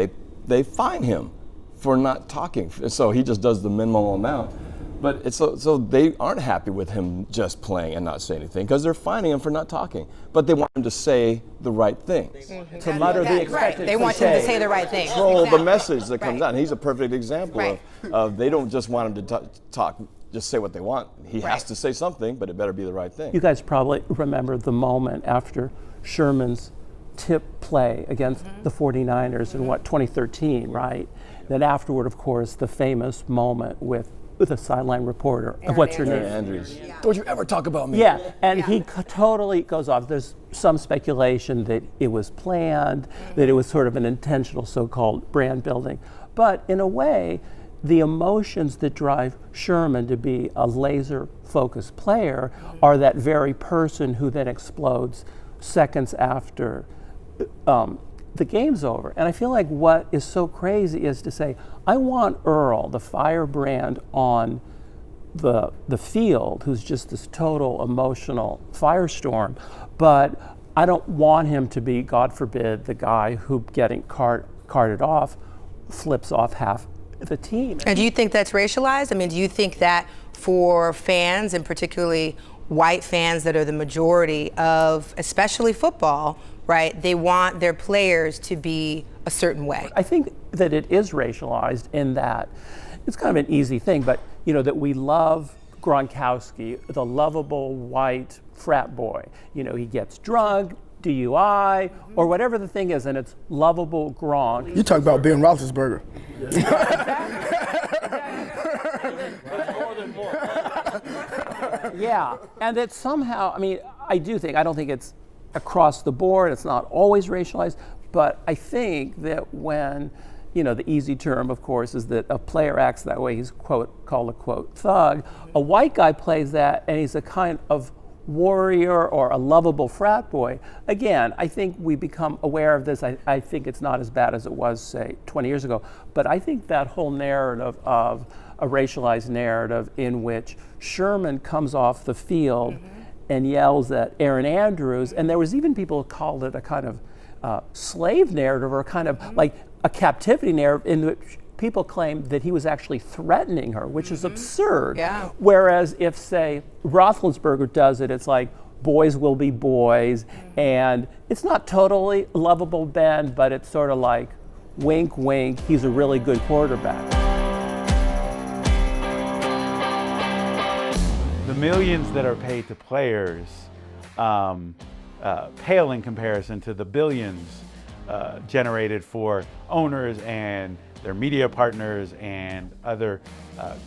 Speaker 19: They fine him for not talking. So he just does the minimum amount. But so they aren't happy with him just playing and not saying anything because they're fining him for not talking. But they want him to say the right things.
Speaker 18: Mm-hmm. To mutter the expected.
Speaker 15: Right. They want him to say the right thing.
Speaker 19: Control the message that comes out. And he's a perfect example of they don't just want him to talk, just say what they want. He has to say something, but it better be the right thing.
Speaker 18: You guys probably remember the moment after Sherman's tip play against the 49ers in 2013, right? Then afterward, of course, the famous moment with a sideline reporter. What's your name?
Speaker 19: Andrews. Don't you ever talk about me.
Speaker 18: Yeah, and he totally goes off. There's some speculation that it was planned, that it was sort of an intentional so-called brand building. But in a way, the emotions that drive Sherman to be a laser-focused player are that very person who then explodes seconds after the game's over. And I feel like what is so crazy is to say, I want Earl, the firebrand on the field, who's just this total emotional firestorm, but I don't want him to be, God forbid, the guy who getting carted off flips off half the team.
Speaker 15: And do you think that's racialized? I mean, do you think that for fans, and particularly white fans that are the majority of especially football, right, they want their players to be a certain way?
Speaker 18: I think that it is racialized in that it's kind of an easy thing, but you know, that we love Gronkowski, the lovable white frat boy. You know, he gets drunk, DUI, or whatever the thing is, and it's lovable Gronk.
Speaker 3: You talk about Ben Roethlisberger.
Speaker 18: Yeah, and that somehow, I mean, I don't think it's across the board. It's not always racialized, but I think that when, the easy term, of course, is that a player acts that way. He's called a quote thug. A white guy plays that, and he's a kind of warrior or a lovable frat boy. Again, I think we become aware of this. I think it's not as bad as it was, say, 20 years ago. But I think that whole narrative of a racialized narrative in which Sherman comes off the field and yells at Aaron Andrews, and there was even people who called it a kind of slave narrative, or kind of like a captivity narrative, in which people claim that he was actually threatening her, which is absurd.
Speaker 15: Yeah.
Speaker 18: Whereas if, say, Roethlisberger does it, it's like, boys will be boys, and it's not totally lovable Ben, but it's sort of like, wink, wink, he's a really good quarterback.
Speaker 9: The millions that are paid to players pale in comparison to the billions generated for owners and their media partners and other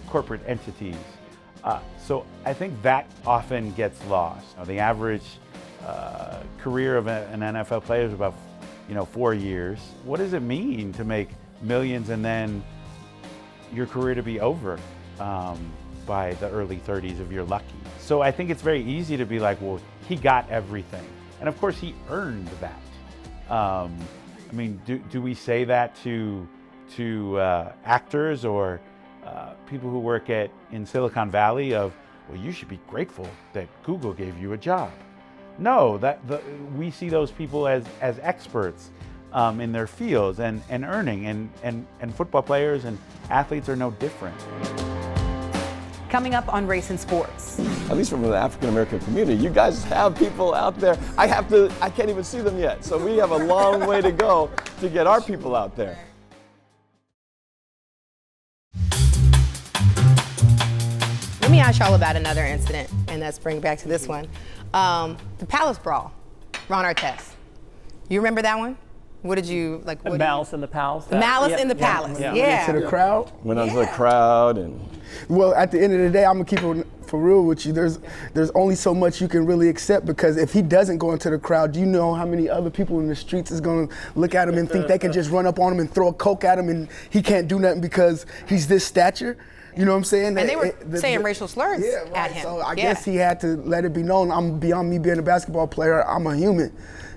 Speaker 9: corporate entities. So I think that often gets lost. The average career of an NFL player is about 4 years. What does it mean to make millions and then your career to be over by the early 30s if you're lucky? So I think it's very easy to be like, well, he got everything. And of course he earned that. I mean, do we say that to actors or people who work in Silicon Valley of, well, you should be grateful that Google gave you a job? No, we see those people as experts in their fields and earning, and football players and athletes are no different.
Speaker 1: Coming up on Race and Sports.
Speaker 19: At least from the African American community, you guys have people out there. I can't even see them yet. So we have a long way to go to get our people out there.
Speaker 15: Let me ask y'all about another incident, and let's bring it back to this one. The Palace Brawl, Ron Artest. You remember that one? What did you like?
Speaker 18: Malice in the Palace.
Speaker 15: Malice in the Palace. Yeah.
Speaker 3: To the crowd.
Speaker 19: Went onto the crowd and.
Speaker 3: Well, at the end of the day, I'm gonna keep it for real with you. There's only so much you can really accept, because if he doesn't go into the crowd, do you know how many other people in the streets is gonna look at him and think they can just run up on him and throw a Coke at him and he can't do nothing because he's this stature? You know what I'm saying?
Speaker 15: And they were saying racial slurs at him.
Speaker 3: So I guess he had to let it be known. I'm beyond me being a basketball player. I'm a human.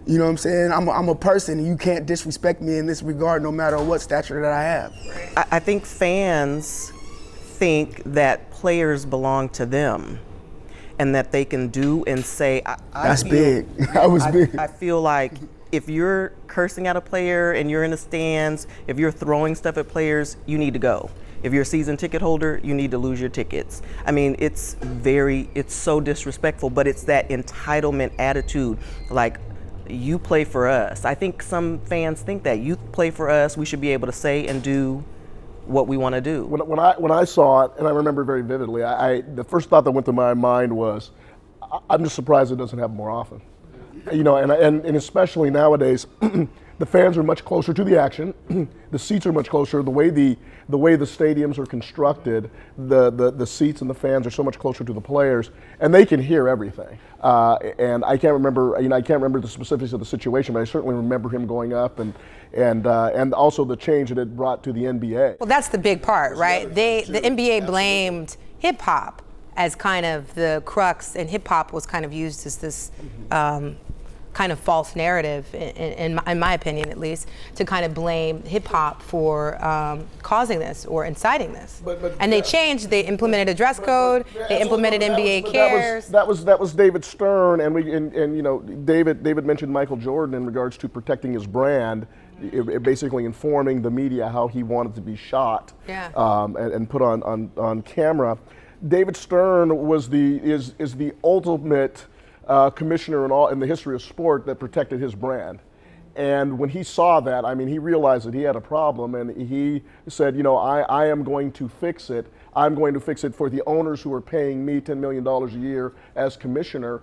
Speaker 3: You know what I'm saying? I'm a person, and you can't disrespect me in this regard, no matter what stature that I have.
Speaker 16: I think fans think that players belong to them, and that they can do and say.
Speaker 3: That's big. That was big.
Speaker 16: I feel like if you're cursing at a player and you're in the stands, if you're throwing stuff at players, you need to go. If you're a season ticket holder, you need to lose your tickets. I mean, it's so disrespectful, but it's that entitlement attitude, like, you play for us. I think some fans think that you play for us, we should be able to say and do what we want to do.
Speaker 17: When I saw it, and I remember very vividly, the first thought that went through my mind was, I'm just surprised it doesn't happen more often. And especially nowadays, the fans are much closer to the action. The seats are much closer. The way the stadiums are constructed, the seats and the fans are so much closer to the players, and they can hear everything. And I can't remember, I can't remember the specifics of the situation, but I certainly remember him going up and also the change that it brought to the NBA.
Speaker 15: Well, that's the big part, right? The NBA blamed hip hop as kind of the crux, and hip hop was kind of used as this kind of false narrative, in my opinion at least, to kind of blame hip hop for causing this or inciting this. And they changed, they implemented a dress code, they implemented NBA cares.
Speaker 17: That was David Stern, and David mentioned Michael Jordan in regards to protecting his brand, basically informing the media how he wanted to be shot and put on camera. David Stern is the ultimate commissioner in the history of sport that protected his brand. And when he saw that, he realized that he had a problem, and he said, I am going to fix it. I'm going to fix it for the owners who are paying me $10 million a year as commissioner,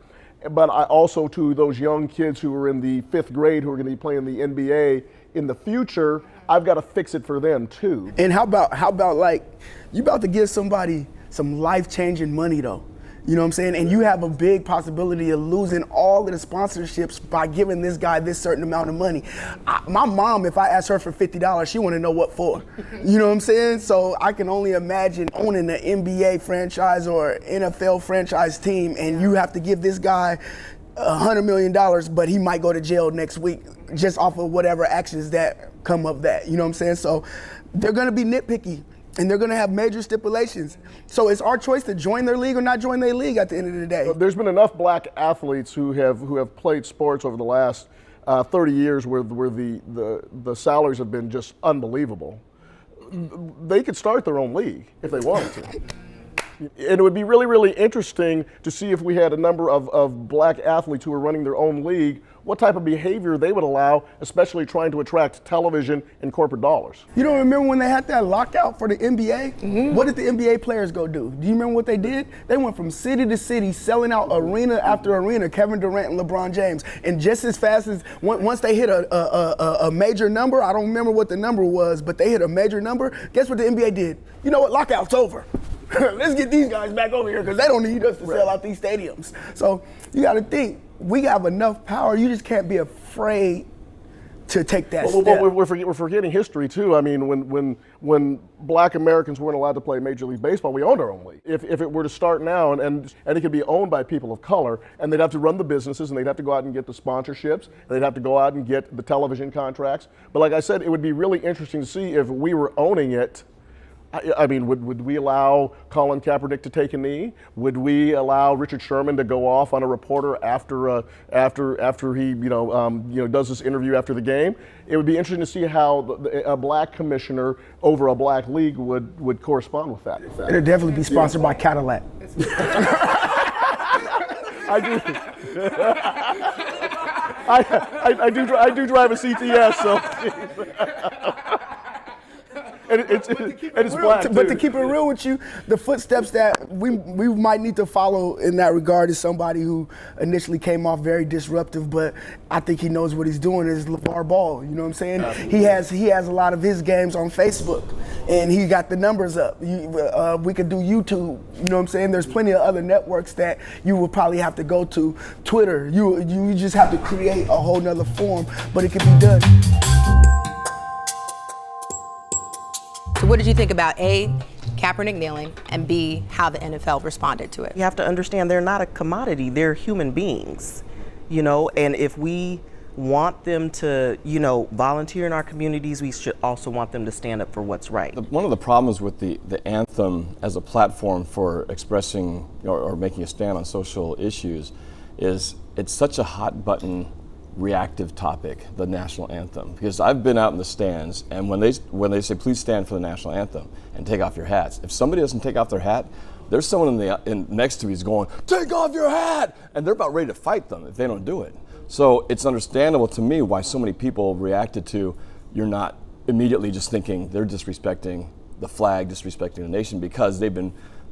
Speaker 17: but also to those young kids who are in the 5th grade who are going to be playing the NBA in the future. I've got to fix it for them too.
Speaker 3: And how about like, you about to give somebody some life-changing money though. You know what I'm saying? And you have a big possibility of losing all of the sponsorships by giving this guy this certain amount of money. My mom, if I asked her for $50, she want to know what for. You know what I'm saying? So I can only imagine owning an NBA franchise or NFL franchise team, and you have to give this guy $100 million, but he might go to jail next week just off of whatever actions that come of that. You know what I'm saying? So they're going to be nitpicky. And they're going to have major stipulations. So it's our choice to join their league or not join their league at the end of the day.
Speaker 17: There's been enough black athletes who have played sports over the last 30 years where the salaries have been just unbelievable. They could start their own league if they wanted to. And it would be really, really interesting to see if we had a number of black athletes who are running their own league, what type of behavior they would allow, especially trying to attract television and corporate dollars.
Speaker 3: You don't remember when they had that lockout for the NBA? Mm-hmm. What did the NBA players go do? Do you remember what they did? They went from city to city selling out arena after arena, Kevin Durant and LeBron James. And just as fast as, once they hit a major number, I don't remember what the number was, but they hit a major number, guess what the NBA did? You know what, lockout's over. Let's get these guys back over here because they don't need us to sell out these stadiums. So you got to think, we have enough power. You just can't be afraid to take that step.
Speaker 17: Well, we're forgetting history too. I mean, when black Americans weren't allowed to play Major League Baseball, we owned our own league. If it were to start now and it could be owned by people of color, and they'd have to run the businesses, and they'd have to go out and get the sponsorships, and they'd have to go out and get the television contracts. But like I said, it would be really interesting to see if we were owning it. I mean, would we allow Colin Kaepernick to take a knee? Would we allow Richard Sherman to go off on a reporter after he does this interview after the game? It would be interesting to see how a black commissioner over a black league would correspond with that.
Speaker 3: It'll definitely be sponsored by Cadillac.
Speaker 17: I do drive a CTS, so. And it's black too.
Speaker 3: But to keep it real with you, the footsteps that we might need to follow in that regard is somebody who initially came off very disruptive, but I think he knows what he's doing, is LeVar Ball. You know what I'm saying? He has a lot of his games on Facebook, and he got the numbers up. We could do YouTube. You know what I'm saying? There's plenty of other networks that you will probably have to go to. Twitter. You just have to create a whole nother form, but it can be done.
Speaker 15: So what did you think about A, Kaepernick kneeling, and B, how the NFL responded to it?
Speaker 16: You have to understand they're not a commodity, they're human beings, and if we want them to, volunteer in our communities, we should also want them to stand up for what's right.
Speaker 19: One of the problems with the anthem as a platform for expressing or making a stand on social issues is it's such a hot button reactive topic, the national anthem, because I've been out in the stands, and when they say please stand for the national anthem and take off your hats, if somebody doesn't take off their hat, there's someone next to me who's going, take off your hat, and they're about ready to fight them if they don't do it. So it's understandable to me why so many people reacted to, you're not immediately just thinking they're disrespecting the flag, disrespecting the nation, because they've been,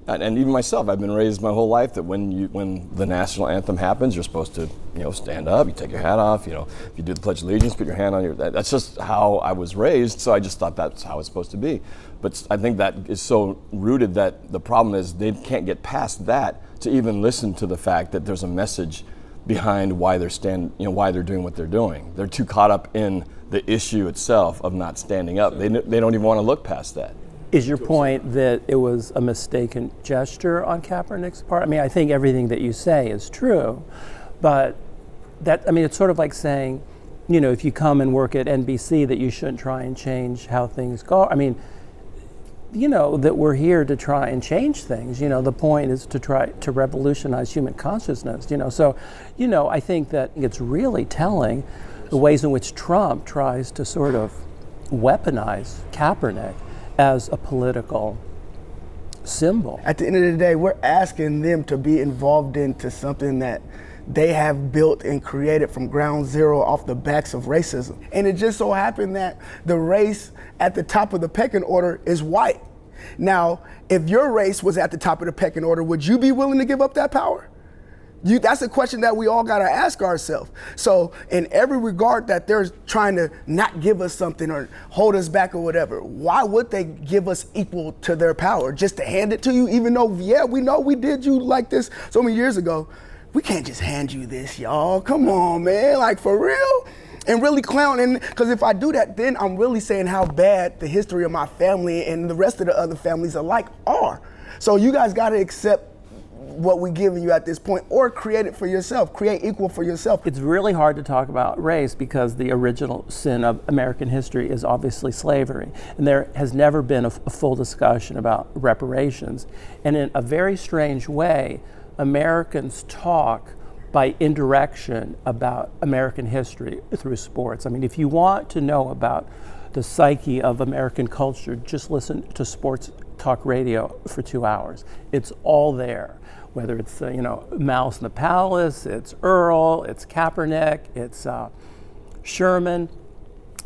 Speaker 19: and even myself, I've been raised my whole life that when the national anthem happens, you're supposed to, stand up, you take your hat off, if you do the Pledge of Allegiance, put your hand on your, that's just how I was raised, so I just thought that's how it's supposed to be. But I think that is so rooted that the problem is they can't get past that to even listen to the fact that there's a message behind why why they're doing what they're doing. They're too caught up in the issue itself of not standing up. They don't even want to look past that.
Speaker 18: Is your point that it was a mistaken gesture on Kaepernick's part? I mean, I think everything that you say is true, but it's sort of like saying, if you come and work at NBC, that you shouldn't try and change how things go. I mean, that we're here to try and change things. The point is to try to revolutionize human consciousness. So, I think that it's really telling the ways in which Trump tries to sort of weaponize Kaepernick as a political symbol.
Speaker 3: At the end of the day, we're asking them to be involved into something that they have built and created from ground zero off the backs of racism. And it just so happened that the race at the top of the pecking order is white. Now, if your race was at the top of the pecking order, would you be willing to give up that power? That's a question that we all got to ask ourselves. So in every regard that they're trying to not give us something or hold us back or whatever, why would they give us equal to their power? Just to hand it to you, even though, yeah, we know we did you like this so many years ago. We can't just hand you this, y'all. Come on, man, like for real? And really clowning, because if I do that, then I'm really saying how bad the history of my family and the rest of the other families alike are. So you guys got to accept what we're giving you at this point, or create it for yourself, create equal for yourself.
Speaker 18: It's really hard to talk about race because the original sin of American history is obviously slavery. And there has never been a full discussion about reparations. And in a very strange way, Americans talk by indirection about American history through sports. I mean, if you want to know about the psyche of American culture, just listen to sports talk radio for 2 hours. It's all there. Whether it's Mouse in the Palace, it's Earl, it's Kaepernick, it's Sherman,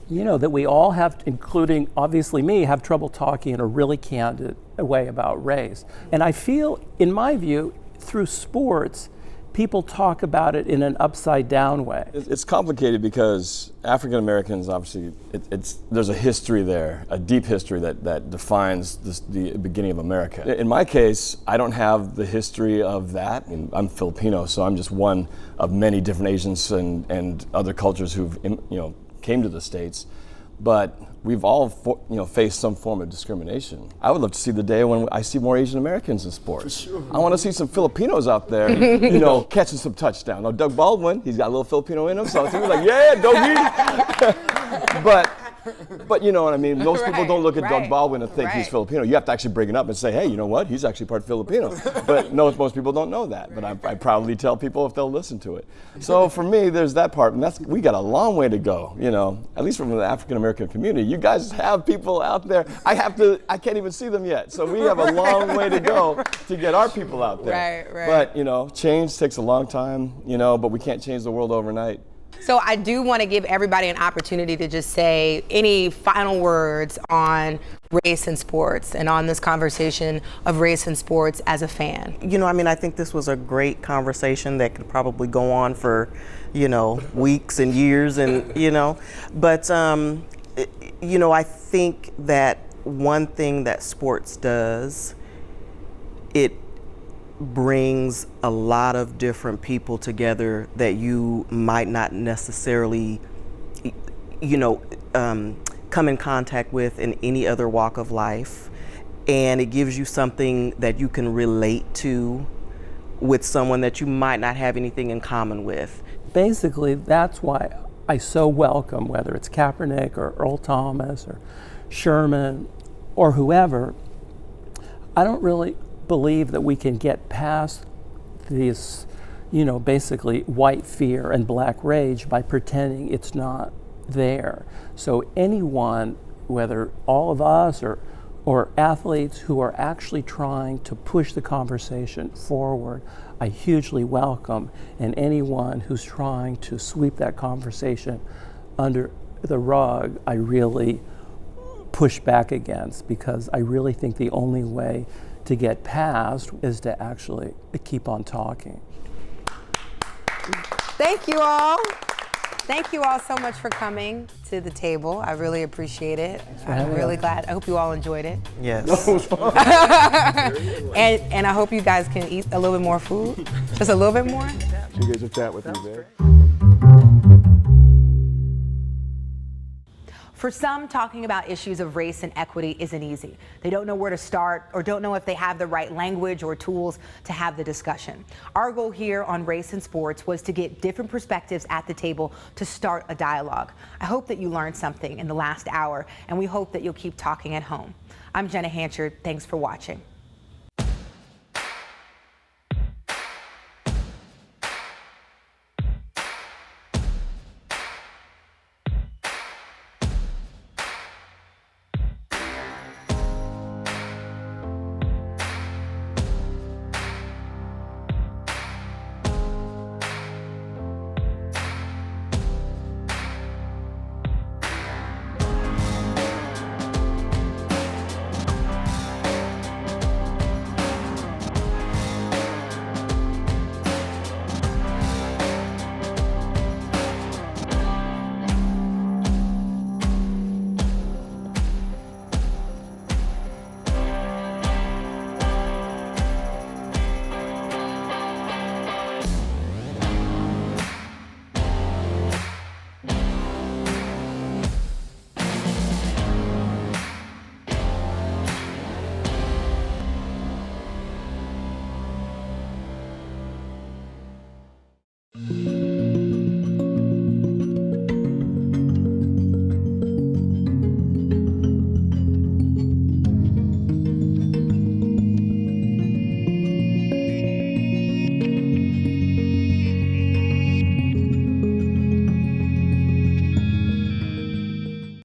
Speaker 18: that we all have, including obviously me, have trouble talking in a really candid way about race. And I feel, in my view, through sports, people talk about it in an upside down way.
Speaker 19: It's complicated because African Americans, obviously, there's a history there, a deep history that defines the beginning of America. In my case, I don't have the history of that. I'm Filipino, so I'm just one of many different Asians and other cultures who've came to the States. But we've all faced some form of discrimination. I would love to see the day when I see more Asian Americans in sports. Sure. I want to see some Filipinos out there, catching some touchdowns. Now, Doug Baldwin, he's got a little Filipino in him, so he's like, yeah, Dougie. But you know what I mean? Most people don't look at Doug Baldwin and think he's Filipino. You have to actually bring it up and say, hey, you know what? He's actually part Filipino. But no, most people don't know that. But I proudly tell people if they'll listen to it. So for me, there's that part. And we got a long way to go, at least from the African American community. You guys have people out there. I can't even see them yet. So we have a long way to go to get our people out there. Right. But, change takes a long time, but we can't change the world overnight.
Speaker 15: So I do want to give everybody an opportunity to just say any final words on race and sports and on this conversation of race and sports as a fan.
Speaker 16: I think this was a great conversation that could probably go on for, weeks and years but, I think that one thing that sports does, it brings a lot of different people together that you might not necessarily, come in contact with in any other walk of life. And it gives you something that you can relate to with someone that you might not have anything in common with.
Speaker 18: Basically, that's why I so welcome, whether it's Kaepernick or Earl Thomas or Sherman or whoever, I don't really believe that we can get past this, basically white fear and black rage by pretending it's not there. So anyone, whether all of us or athletes who are actually trying to push the conversation forward, I hugely welcome. And anyone who's trying to sweep that conversation under the rug, I really push back against, because I really think the only way to get past is to actually keep on talking.
Speaker 15: Thank you all. Thank you all so much for coming to the table. I really appreciate it. I'm really glad. I hope you all enjoyed it.
Speaker 16: Yes.
Speaker 15: and I hope you guys can eat a little bit more food. Just a little bit more.
Speaker 17: You guys will chat with me, man.
Speaker 1: For some, talking about issues of race and equity isn't easy. They don't know where to start or don't know if they have the right language or tools to have the discussion. Our goal here on Race and Sports was to get different perspectives at the table to start a dialogue. I hope that you learned something in the last hour, and we hope that you'll keep talking at home. I'm Jenna Hanchard. Thanks for watching.